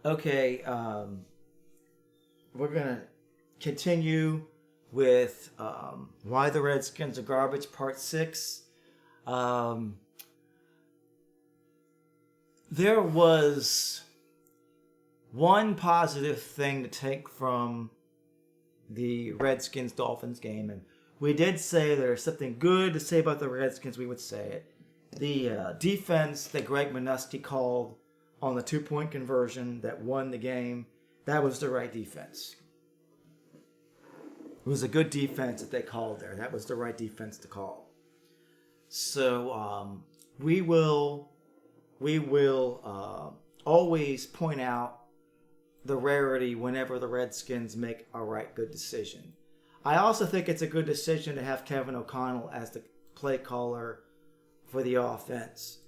Okay, we're gonna continue with Why the Redskins Are Garbage, Part 6. Um, there was one positive thing to take from the Redskins-Dolphins game, and we did say there's something good to say about the Redskins, we would say it. The defense that Greg Manusky called on the two-point conversion that won the game, that was the right defense. It was a good defense that they called there. That was the right defense to call. So we will always point out the rarity whenever the Redskins make a right good decision. I also think it's a good decision to have Kevin O'Connell as the play caller for the offense.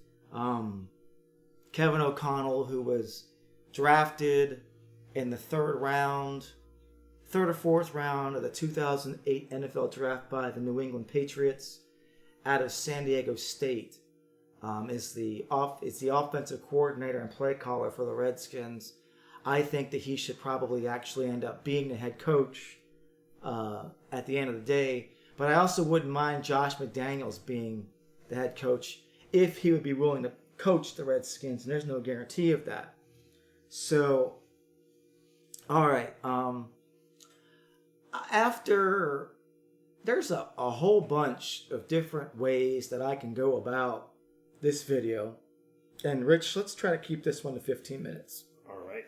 Kevin O'Connell, who was drafted in the third or fourth round of the 2008 NFL draft by the New England Patriots out of San Diego State, is the offensive coordinator and play caller for the Redskins. I think that he should probably actually end up being the head coach at the end of the day. But I also wouldn't mind Josh McDaniels being the head coach if he would be willing to coach the Redskins, and there's no guarantee of that. So, all right. After there's a whole bunch of different ways that I can go about this video. And Rich, let's try to keep this one to 15 minutes. All right.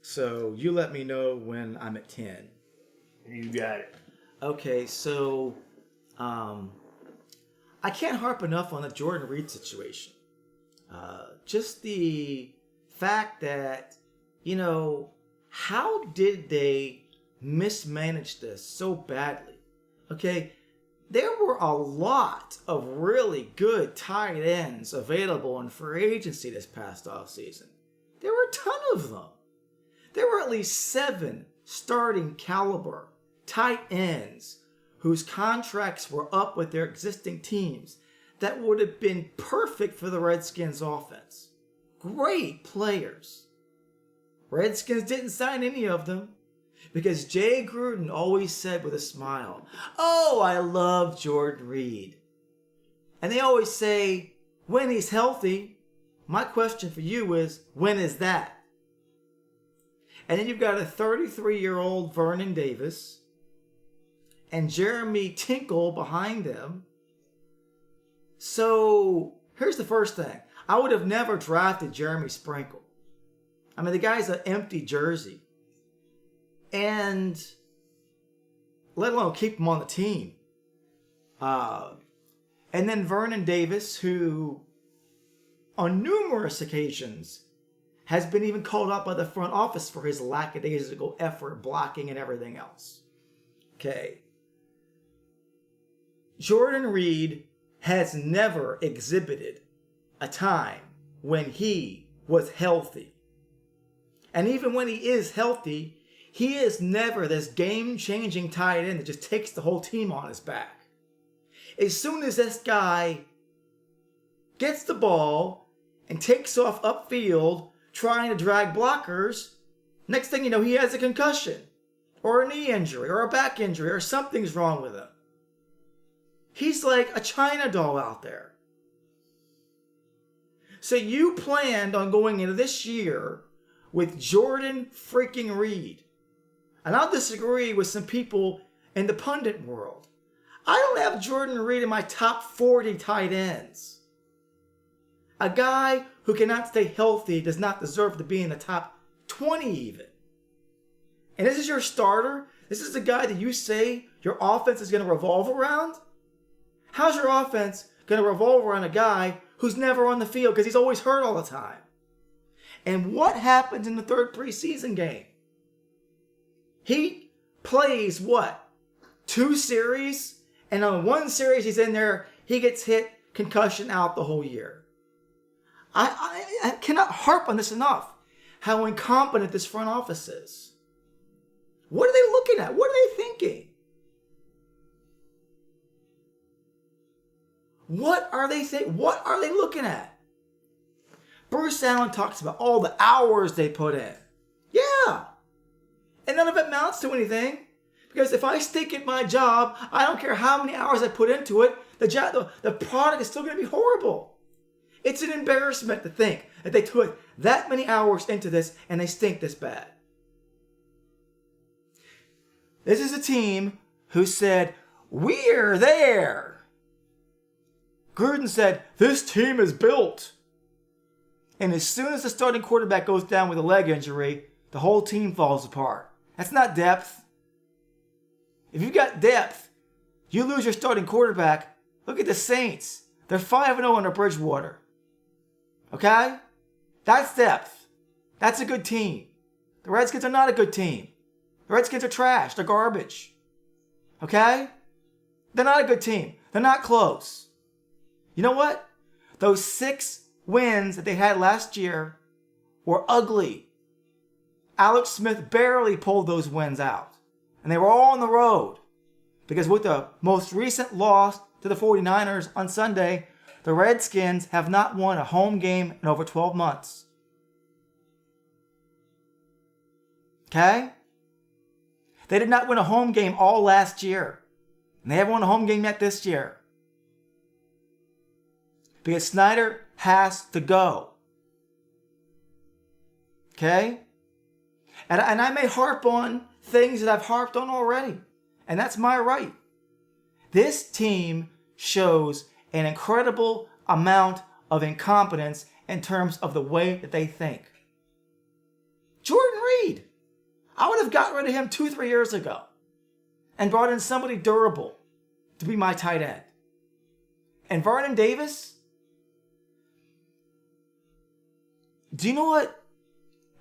So you let me know when I'm at 10. You got it. Okay, so I can't harp enough on the Jordan Reed situation. Just the fact that, how did they mismanage this so badly? Okay, there were a lot of really good tight ends available in free agency this past offseason. There were a ton of them. There were at least 7 starting caliber tight ends whose contracts were up with their existing teams that would have been perfect for the Redskins offense. Great players. Redskins didn't sign any of them because Jay Gruden always said with a smile, "Oh, I love Jordan Reed." And they always say, when he's healthy. My question for you is, when is that? And then you've got a 33-year-old Vernon Davis and Jeremy Tinkle behind them. So here's the first thing. I would have never drafted Jeremy Sprinkle. I mean, the guy's an empty jersey. And let alone keep him on the team. And then Vernon Davis, who on numerous occasions has been even called up by the front office for his lackadaisical effort, blocking, and everything else. Okay. Jordan Reed has never exhibited a time when he was healthy. And even when he is healthy, he is never this game-changing tight end that just takes the whole team on his back. As soon as this guy gets the ball and takes off upfield trying to drag blockers, next thing you know, he has a concussion or a knee injury or a back injury or something's wrong with him. He's like a China doll out there. So you planned on going into this year with Jordan freaking Reed. And I'll disagree with some people in the pundit world. I don't have Jordan Reed in my top 40 tight ends. A guy who cannot stay healthy does not deserve to be in the top 20 even. And this is your starter? This is the guy that you say your offense is going to revolve around? How's your offense going to revolve around a guy who's never on the field because he's always hurt all the time? And what happens in the third preseason game? He plays what? 2 series? And on 1 series he's in there, he gets hit, concussion, out the whole year. I cannot harp on this enough, how incompetent this front office is. What are they looking at? What are they thinking? What are they looking at? Bruce Allen talks about all the hours they put in. Yeah. And none of it amounts to anything. Because if I stink at my job, I don't care how many hours I put into it, the product is still going to be horrible. It's an embarrassment to think that they took that many hours into this and they stink this bad. This is a team who said, we're there. Gruden said, this team is built. And as soon as the starting quarterback goes down with a leg injury, the whole team falls apart. That's not depth. If you've got depth, you lose your starting quarterback. Look at the Saints. They're 5-0 under Bridgewater. Okay? That's depth. That's a good team. The Redskins are not a good team. The Redskins are trash. They're garbage. Okay? They're not a good team. They're not close. You know what? Those 6 wins that they had last year were ugly. Alex Smith barely pulled those wins out. And they were all on the road. Because with the most recent loss to the 49ers on Sunday, the Redskins have not won a home game in over 12 months. Okay? They did not win a home game all last year. And they haven't won a home game yet this year. Because Snyder has to go. Okay? And I may harp on things that I've harped on already. And that's my right. This team shows an incredible amount of incompetence in terms of the way that they think. Jordan Reed. I would have gotten rid of him 2-3 years ago. And brought in somebody durable to be my tight end. And Vernon Davis. Do you know what?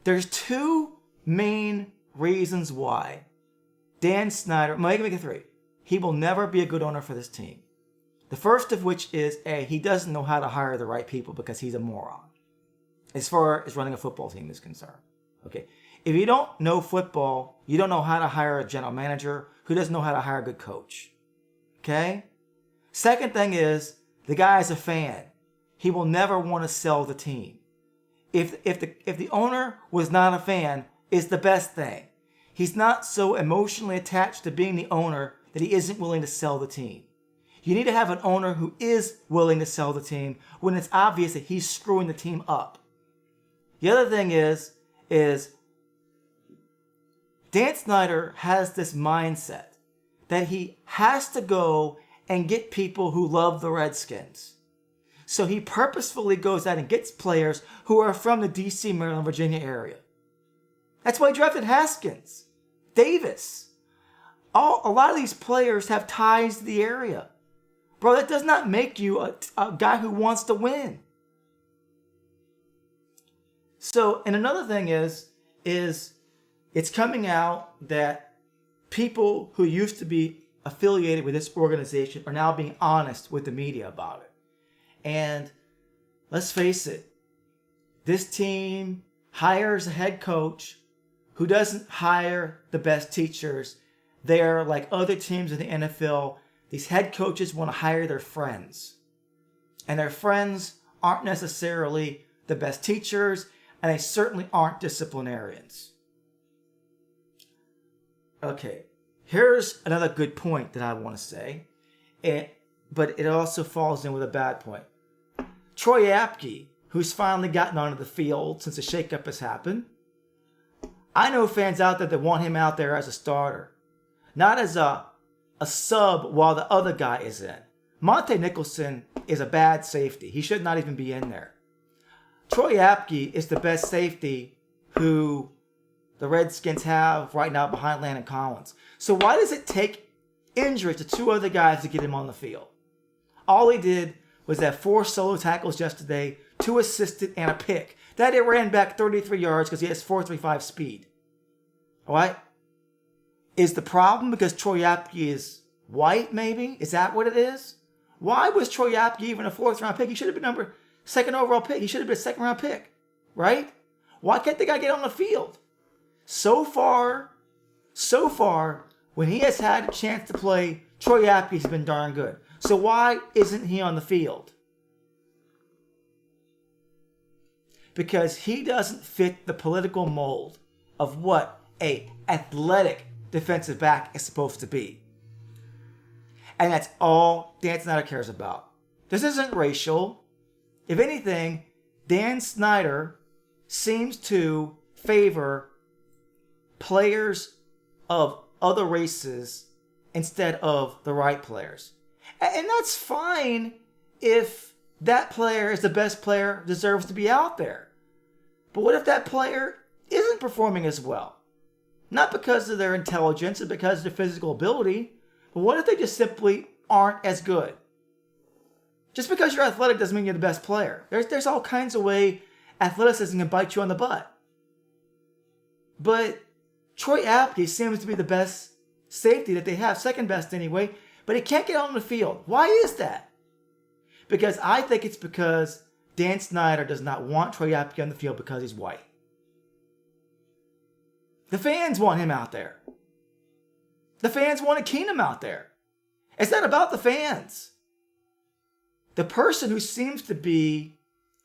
There's 2 main reasons why Dan Snyder, make it 3, he will never be a good owner for this team. The first of which is, he doesn't know how to hire the right people because he's a moron. As far as running a football team is concerned. Okay. If you don't know football, you don't know how to hire a general manager who doesn't know how to hire a good coach. Okay? Second thing is, the guy is a fan. He will never want to sell the team. If the owner was not a fan, it's the best thing. He's not so emotionally attached to being the owner that he isn't willing to sell the team. You need to have an owner who is willing to sell the team when it's obvious that he's screwing the team up. The other thing is Dan Snyder has this mindset that he has to go and get people who love the Redskins. So he purposefully goes out and gets players who are from the D.C., Maryland, Virginia area. That's why he drafted Haskins, Davis. A lot of these players have ties to the area. Bro, that does not make you a guy who wants to win. So, and another thing is it's coming out that people who used to be affiliated with this organization are now being honest with the media about it. And let's face it, this team hires a head coach who doesn't hire the best teachers. They're like other teams in the NFL. These head coaches want to hire their friends. And their friends aren't necessarily the best teachers, and they certainly aren't disciplinarians. Okay, here's another good point that I want to say, but it also falls in with a bad point. Troy Apke, who's finally gotten onto the field since the shakeup has happened. I know fans out there that want him out there as a starter, not as a sub while the other guy is in. Monte Nicholson is a bad safety. He should not even be in there. Troy Apke is the best safety who the Redskins have right now behind Landon Collins. So why does it take injury to 2 other guys to get him on the field? All he did was have 4 solo tackles yesterday, 2 assisted, and a pick. That it ran back 33 yards because he has 4.35 speed. All right? Is the problem because Troy Apke is white, maybe? Is that what it is? Why was Troy Apke even a 4th round pick? He should have been 2nd overall pick. He should have been a 2nd round pick, right? Why can't the guy get on the field? So far, when he has had a chance to play, Troy Apke's been darn good. So why isn't he on the field? Because he doesn't fit the political mold of what a athletic defensive back is supposed to be. And that's all Dan Snyder cares about. This isn't racial. If anything, Dan Snyder seems to favor players of other races instead of the right players. And that's fine if that player is the best player, deserves to be out there. But what if that player isn't performing as well? Not because of their intelligence and because of their physical ability, but what if they just simply aren't as good? Just because you're athletic doesn't mean you're the best player. There's all kinds of ways athleticism can bite you on the butt. But Troy Apke seems to be the best safety that they have, second best anyway, but he can't get out on the field. Why is that? Because I think it's because Dan Snyder does not want Troy Apke on the field because he's white. The fans want him out there. The fans wanted Keenum out there. It's not about the fans. The person who seems to be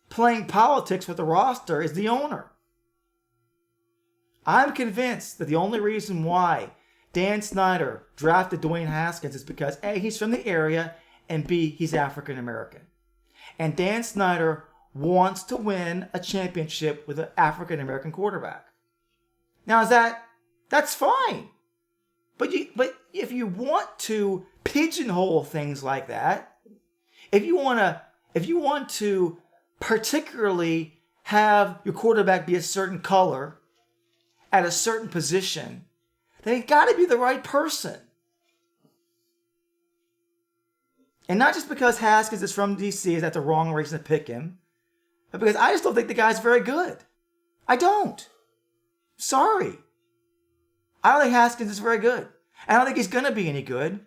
playing politics with the roster is the owner. I'm convinced that the only reason why Dan Snyder drafted Dwayne Haskins is because A, he's from the area, and B, he's African American. And Dan Snyder wants to win a championship with an African American quarterback. Now, that's fine. But if you want to pigeonhole things like that, if you want to particularly have your quarterback be a certain color at a certain position, then it's got to be the right person. And not just because Haskins is from DC, is that the wrong reason to pick him, but because I just don't think the guy's very good. I don't. Sorry. I don't think Haskins is very good. I don't think he's going to be any good.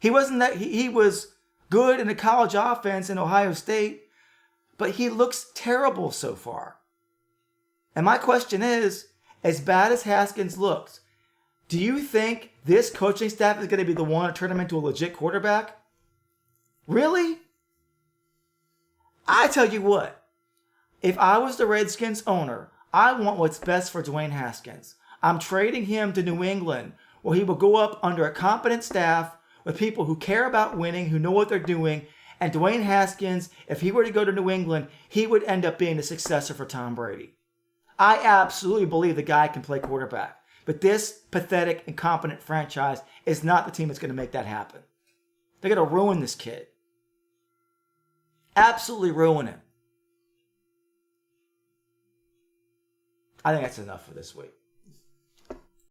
He was good in the college offense in Ohio State, but he looks terrible so far. And my question is, as bad as Haskins looks, do you think this coaching staff is going to be the one to turn him into a legit quarterback? Really? I tell you what, if I was the Redskins owner, I want what's best for Dwayne Haskins. I'm trading him to New England, where he will go up under a competent staff with people who care about winning, who know what they're doing. And Dwayne Haskins, if he were to go to New England, he would end up being the successor for Tom Brady. I absolutely believe the guy can play quarterback. But this pathetic, incompetent franchise is not the team that's going to make that happen. They're going to ruin this kid. Absolutely ruin him. I think that's enough for this week.